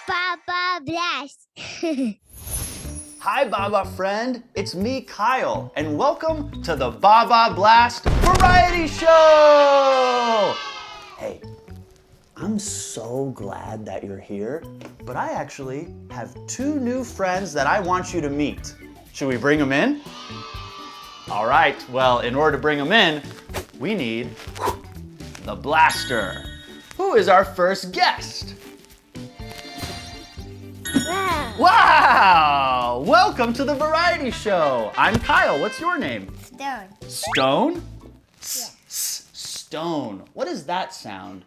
Baba Blast. Hi, Baba friend. It's me, Kyle, and welcome to the Baba Blast Variety Show! Hey, I'm so glad that you're here, but I actually have two new friends that I want you to meet. Should we bring them in? All right, well, in order to bring them in, we need the Blaster. Who is our first guest? Wow! Welcome to the Variety Show. I'm Kyle. What's your name? Stone. Stone? Yes. Stone. What does that sound?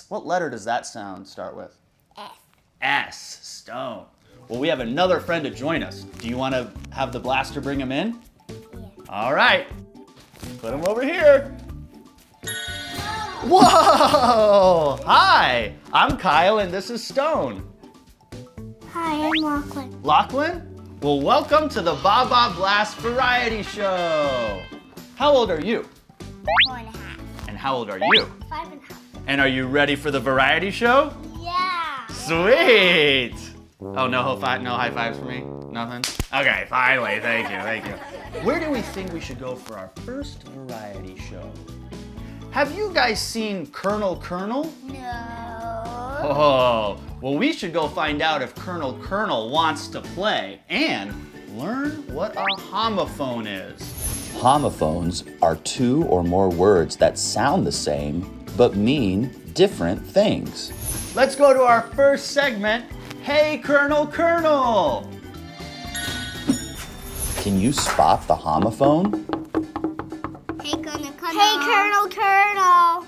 What letter does that sound start with? S. S. Stone. Well, we have another friend to join us. Do you want to have the Blaster bring him in? Yeah. All right. Put him over here. Whoa! Hi, I'm Kyle and this is Stone. Hi, I'm Lachlan. Lachlan? Well, welcome to the Baba Blast Variety Show. How old are you? 4.5. And how old are you? 5.5. And are you ready for the variety show? Yeah. Sweet! Oh, no high fives for me? Nothing? Okay, finally, thank you. Where do we think we should go for our first variety show? Have you guys seen Kernel? No. Oh, well, we should go find out if Kernel wants to play and learn what a homophone is. Homophones are two or more words that sound the same but mean different things. Let's go to our first segment. Hey, Kernel! Can you spot the homophone? Hey, Kernel. Hey, Kernel.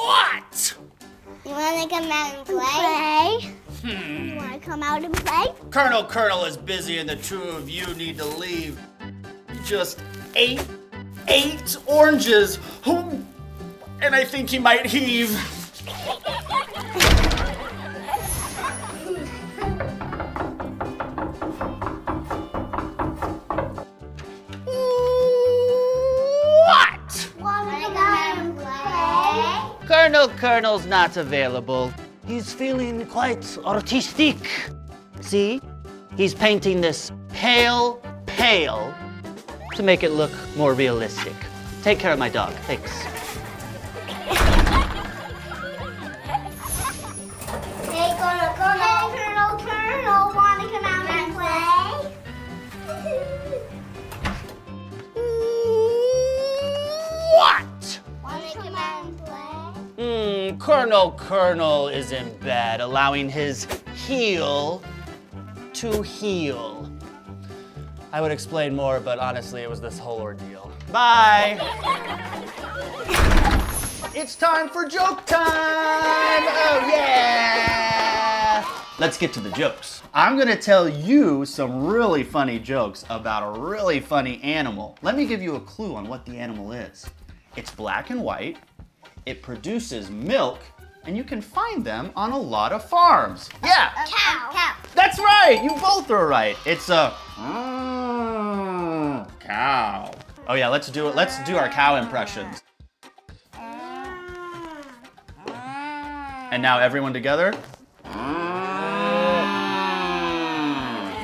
What? You want to come out and play? You want to come out and play? Kernel is busy and the two of you need to leave. He just ate 8 oranges. And I think he might heave. What? Want to come out and play? Kernel's not available. He's feeling quite artistic. See? He's painting this pale to make it look more realistic. Take care of my dog, thanks. Hey, Kernel, want to come out and play? What? Want to come out and play? Kernel is in bed, allowing his heel to heal. I would explain more, but honestly, it was this whole ordeal. Bye. It's time for joke time. Oh, yeah. Let's get to the jokes. I'm gonna tell you some really funny jokes about a really funny animal. Let me give you a clue on what the animal is. It's black and white, it produces milk, and you can find them on a lot of farms. Yeah, Cow. that's right, you both are right. It's a cow. Oh yeah, let's do our cow impressions. And now everyone together.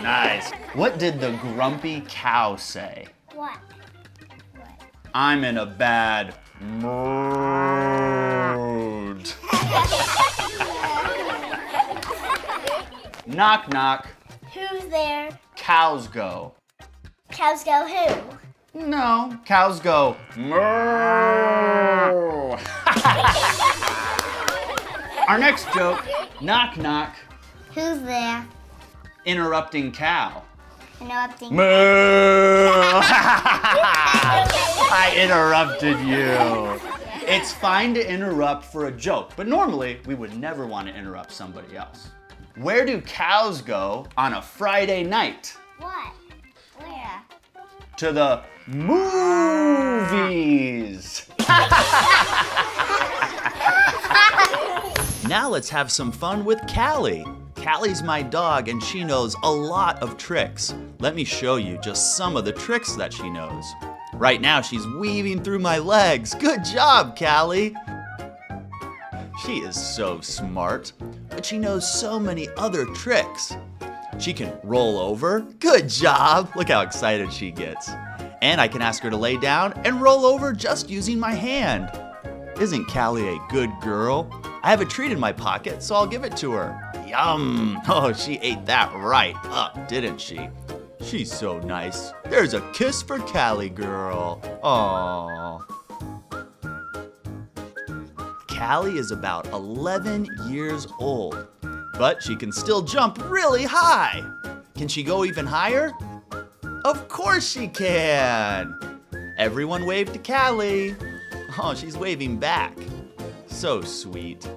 Nice. What did the grumpy cow say? What? I'm in a bad mood. Knock, knock. Who's there? Cows go. Cows go who? No, cows go moo. Our next joke, knock, knock. Who's there? Interrupting cow. Interrupting. Moo. I interrupted you. It's fine to interrupt for a joke, but normally we would never want to interrupt somebody else. Where do cows go on a Friday night? What? Where? To the movies. Now let's have some fun with Callie. Callie's my dog and she knows a lot of tricks. Let me show you just some of the tricks that she knows. Right now, she's weaving through my legs. Good job, Callie. She is so smart, but she knows so many other tricks. She can roll over. Good job. Look how excited she gets. And I can ask her to lay down and roll over just using my hand. Isn't Callie a good girl? I have a treat in my pocket, so I'll give it to her. Yum! Oh, she ate that right up, didn't she? She's so nice. There's a kiss for Callie girl. Aww. Callie is about 11 years old, but she can still jump really high. Can she go even higher? Of course she can. Everyone wave to Callie. Oh, she's waving back. So sweet.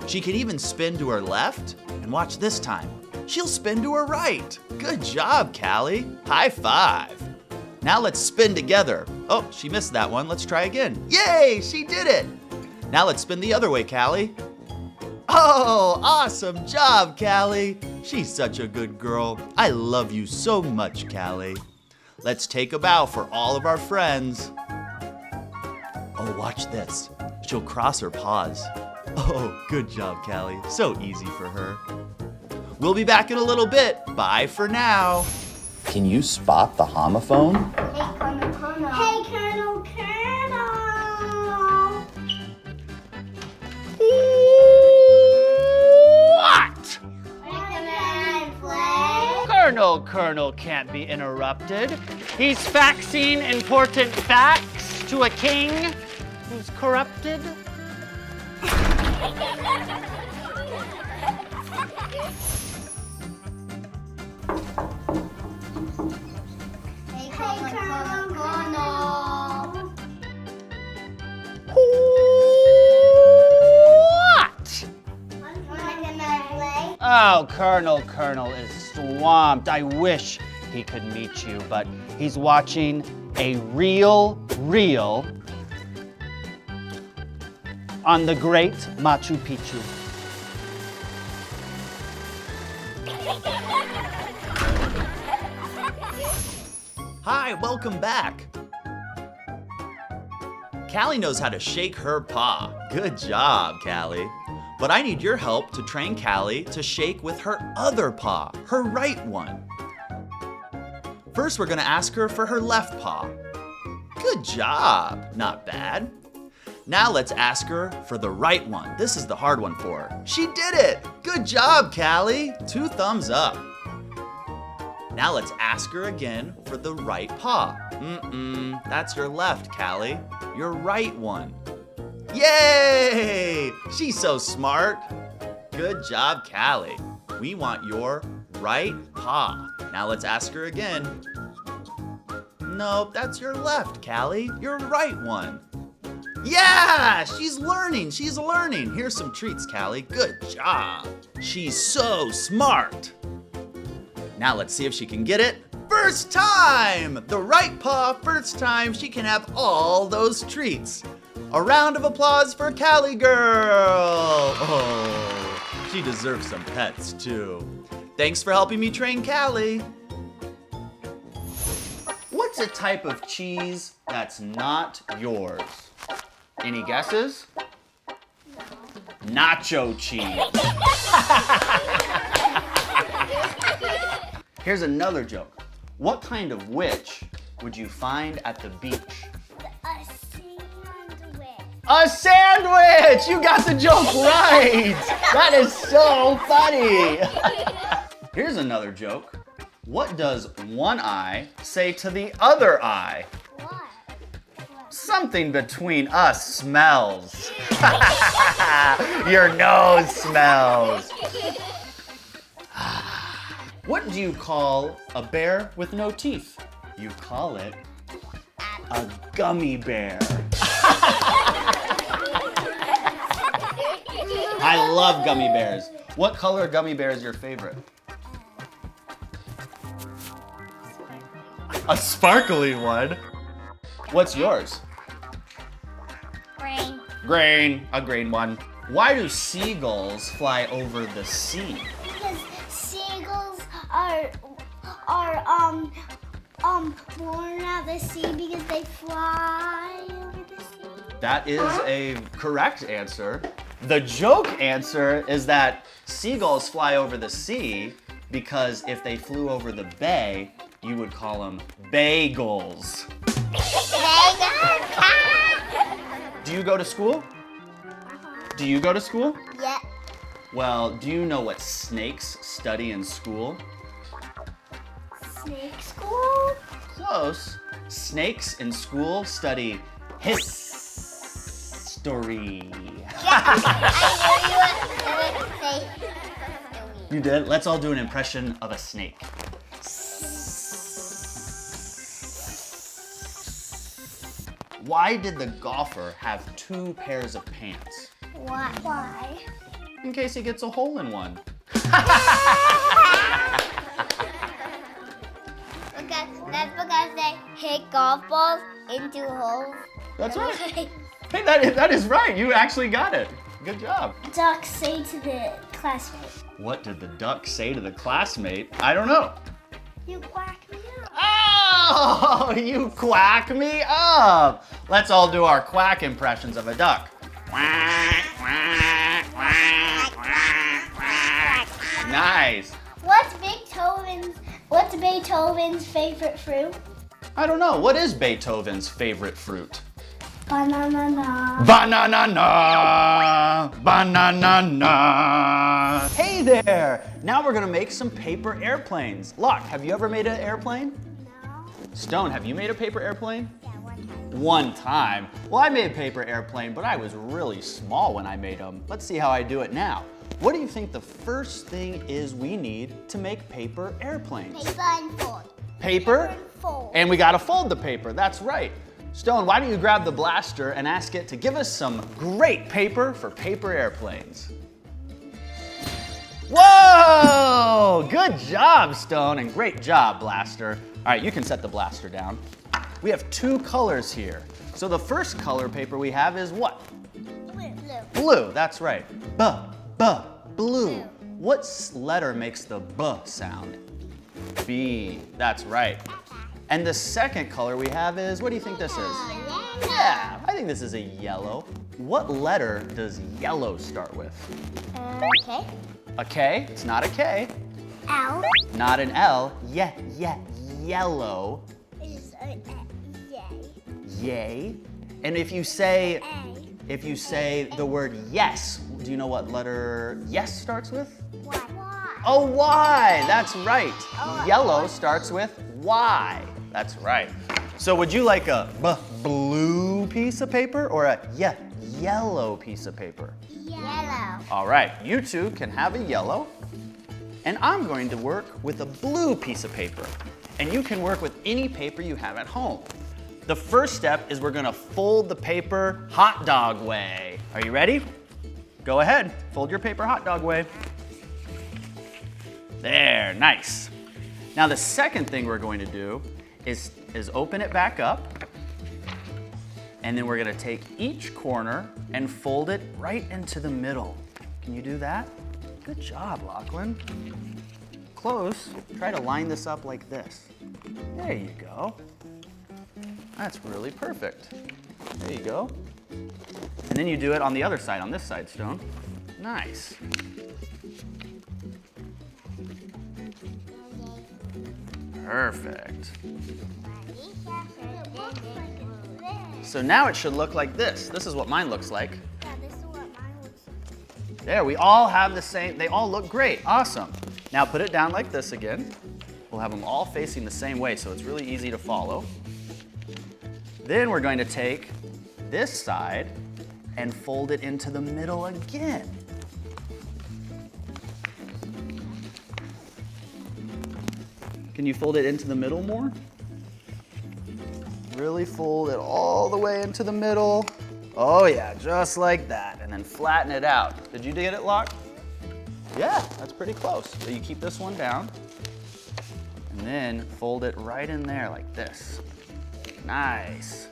She can even spin to her left, and watch this time. She'll spin to her right. Good job, Callie. High five. Now let's spin together. Oh, she missed that one. Let's try again. Yay, she did it. Now let's spin the other way, Callie. Oh, awesome job, Callie. She's such a good girl. I love you so much, Callie. Let's take a bow for all of our friends. Oh, watch this. She'll cross her paws. Oh, good job, Callie. So easy for her. We'll be back in a little bit. Bye for now. Can you spot the homophone? Hey, Kernel, Kernel. What? Wanna play? Kernel can't be interrupted. He's faxing important facts to a king who's corrupted. Hey, Kernel. What? Wanna play? Oh, Kernel is swamped. I wish he could meet you, but he's watching a reel on the great Machu Picchu. Hi, welcome back. Callie knows how to shake her paw. Good job, Callie. But I need your help to train Callie to shake with her other paw, her right one. First, we're gonna ask her for her left paw. Good job, not bad. Now let's ask her for the right one. This is the hard one for her. She did it! Good job, Callie. 2 thumbs up. Now let's ask her again for the right paw. That's your left, Callie. Your right one. Yay! She's so smart. Good job, Callie. We want your right paw. Now let's ask her again. Nope, that's your left, Callie. Your right one. Yeah, she's learning. Here's some treats, Callie. Good job. She's so smart. Now let's see if she can get it. First time! The right paw, first time. She can have all those treats. A round of applause for Callie girl. Oh, she deserves some pets too. Thanks for helping me train Callie. What's a type of cheese that's not yours? Any guesses? Nacho cheese. Here's another joke. What kind of witch would you find at the beach? A sandwich. A sandwich! You got the joke right! That is so funny! Here's another joke. What does one eye say to the other eye? What? Something between us smells. Your nose smells. What do you call a bear with no teeth? You call it a gummy bear. I love gummy bears. What color gummy bear is your favorite? A sparkly one. What's yours? Green. Green, a green one. Why do seagulls fly over the sea? Because seagulls are born out the sea because they fly over the sea? That is a correct answer. The joke answer is that seagulls fly over the sea because if they flew over the bay, you would call them bagels. Do you go to school? Do you go to school? Yeah. Well, do you know what snakes study in school? Snake school? Close. Snakes in school study history. You did? Let's all do an impression of a snake. Why did the golfer have 2 pairs of pants? Why? In case he gets a hole in one. That's because they hit golf balls into holes. That's right. Hey, that is right. You actually got it. Good job. Duck say to the classmate, What did the duck say to the classmate? I don't know. "You quack me up." Oh, you quack me up. Let's all do our quack impressions of a duck. Quack, quack, quack, quack, quack. Nice. What's Beethoven's favorite fruit? I don't know. What is Beethoven's favorite fruit? Banana. Banana, banana. Hey there. Now we're gonna make some paper airplanes. Locke, have you ever made an airplane? No. Stone, have you made a paper airplane? Yeah, one time. One time. Well, I made a paper airplane, but I was really small when I made them. Let's see how I do it now. What do you think the first thing is we need to make paper airplanes? Paper and fold. Paper? And fold. And we gotta fold the paper, that's right. Stone, why don't you grab the blaster and ask it to give us some great paper for paper airplanes? Whoa! Good job, Stone, and great job, Blaster. All right, you can set the blaster down. We have 2 colors here. So the first color paper we have is what? Blue. Blue, that's right. Blue. What letter makes the B sound? B, that's right. And the second color we have is, what do you think this is? Yeah, I think this is a yellow. What letter does yellow start with? Okay. A K? It's not a K. L. Not an L. Yellow. Is a yay. Yay. And if you say A. the word yes, do you know what letter yes starts with? Why? Oh, Y. That's right. Oh, Yellow starts with Y. That's right. So would you like a blue piece of paper or a yellow piece of paper? Yellow. All right, you two can have a yellow, and I'm going to work with a blue piece of paper. And you can work with any paper you have at home. The first step is we're gonna fold the paper hot dog way. Are you ready? Go ahead, fold your paper hot dog way. There, nice. Now the second thing we're going to do is open it back up, and then we're gonna take each corner and fold it right into the middle. Can you do that? Good job, Lachlan. Close. Try to line this up like this. There you go. That's really perfect. There you go. And then you do it on the other side, on this side, Stone. Nice. Perfect. So now it should look like this. This is what mine looks like. Yeah, this is what mine looks like. There, we all have the same, they all look great. Awesome. Now put it down like this again. We'll have them all facing the same way, so it's really easy to follow. Then we're going to take this side and fold it into the middle again. Can you fold it into the middle more? Really fold it all the way into the middle. Oh yeah, just like that. And then flatten it out. Did you get it, Locke? Yeah, that's pretty close. So you keep this one down. And then fold it right in there like this. Nice.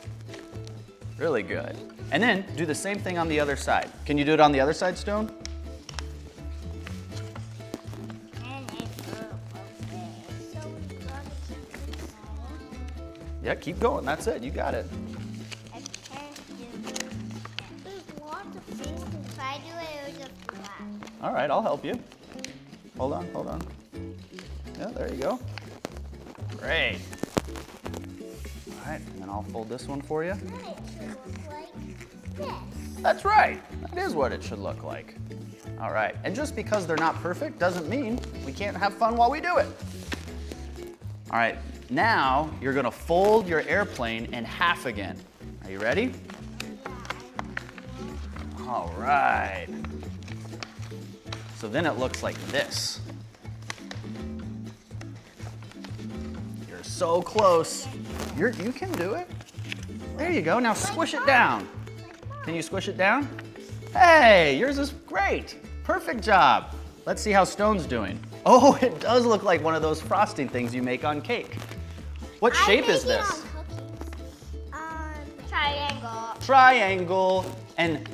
Really good. And then do the same thing on the other side. Can you do it on the other side, Stone? Keep going. That's it. You got it. I can't do it. There's lots of things. If I do it, it'll just collapse. All right, I'll help you. Hold on, hold on. Yeah, there you go. Great. All right, and then I'll fold this one for you. Then it should look like this. That's right. That is what it should look like. All right, and just because they're not perfect doesn't mean we can't have fun while we do it. All right, now you're gonna fold your airplane in half again. Are you ready? All right. So then it looks like this. You're so close. You can do it. There you go. Now squish it down. Can you squish it down? Hey, yours is great. Perfect job. Let's see how Stone's doing. Oh, it does look like one of those frosting things you make on cake. What shape is this? Triangle. Triangle and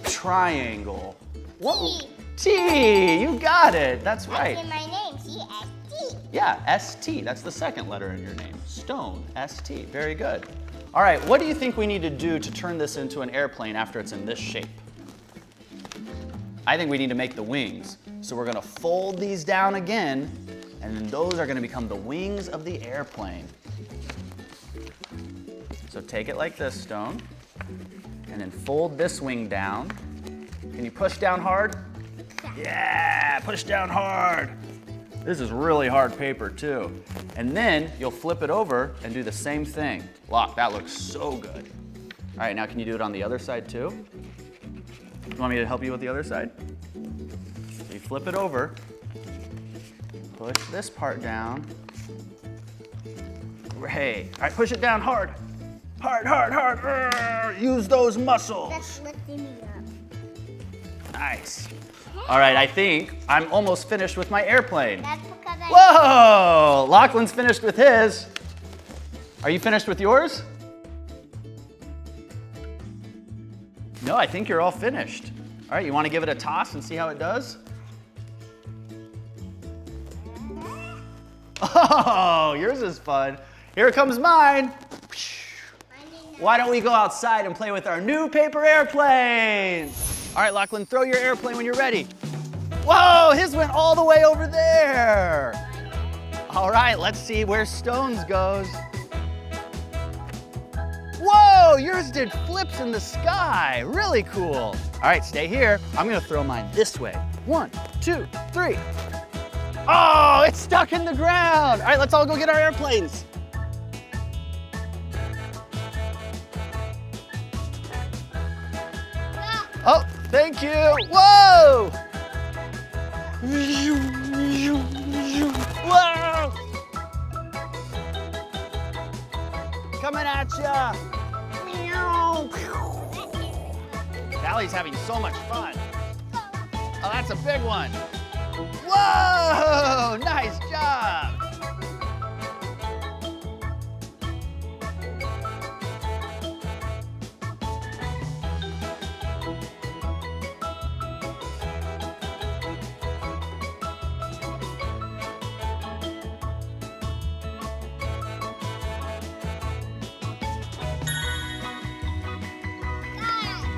triangle. What? T. T, you got it. That's right. That's in my name, C-S-T. Yeah, S-T. That's the second letter in your name. Stone, S-T. Very good. All right, what do you think we need to do to turn this into an airplane after it's in this shape? I think we need to make the wings. So we're gonna fold these down again, and then those are gonna become the wings of the airplane. So take it like this, Stone, and then fold this wing down. Can you push down hard? Yeah, push down hard. This is really hard paper too. And then you'll flip it over and do the same thing. Look, that looks so good. All right, now can you do it on the other side too? You want me to help you with the other side? So you flip it over, push this part down. Great. All right, push it down hard. Hard, hard, hard. Use those muscles. That's lifting me up. Nice. All right, I think I'm almost finished with my airplane. That's because I... Whoa! Lachlan's finished with his. Are you finished with yours? No, I think you're all finished. All right, you want to give it a toss and see how it does? Oh, yours is fun. Here comes mine. Why don't we go outside and play with our new paper airplanes? All right, Lachlan, throw your airplane when you're ready. Whoa, his went all the way over there. All right, let's see where Stone's goes. Whoa, yours did flips in the sky. Really cool. All right, stay here. I'm gonna throw mine this way. 1, 2, 3. Oh, it's stuck in the ground. All right, let's all go get our airplanes. Oh, thank you. Whoa! Whoa! Coming at ya. Callie's having so much fun. Oh, that's a big one. Whoa! Nice job.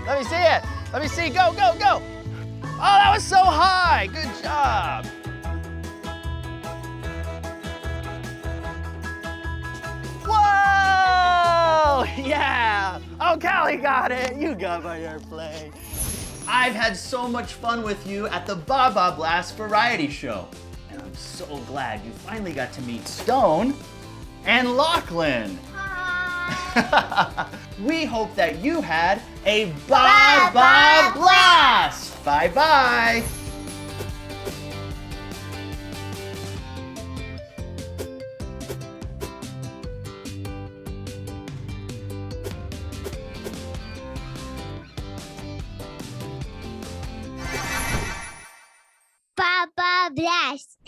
Let me see it. Let me see. Go, go, go. Oh, that was so high. Good job. Whoa! Yeah. Oh, Callie got it. You got my airplane. I've had so much fun with you at the Baba Blast Variety Show. And I'm so glad you finally got to meet Stone and Lachlan. We hope that you had a Baba Blast. Bye-bye. Baba Blast.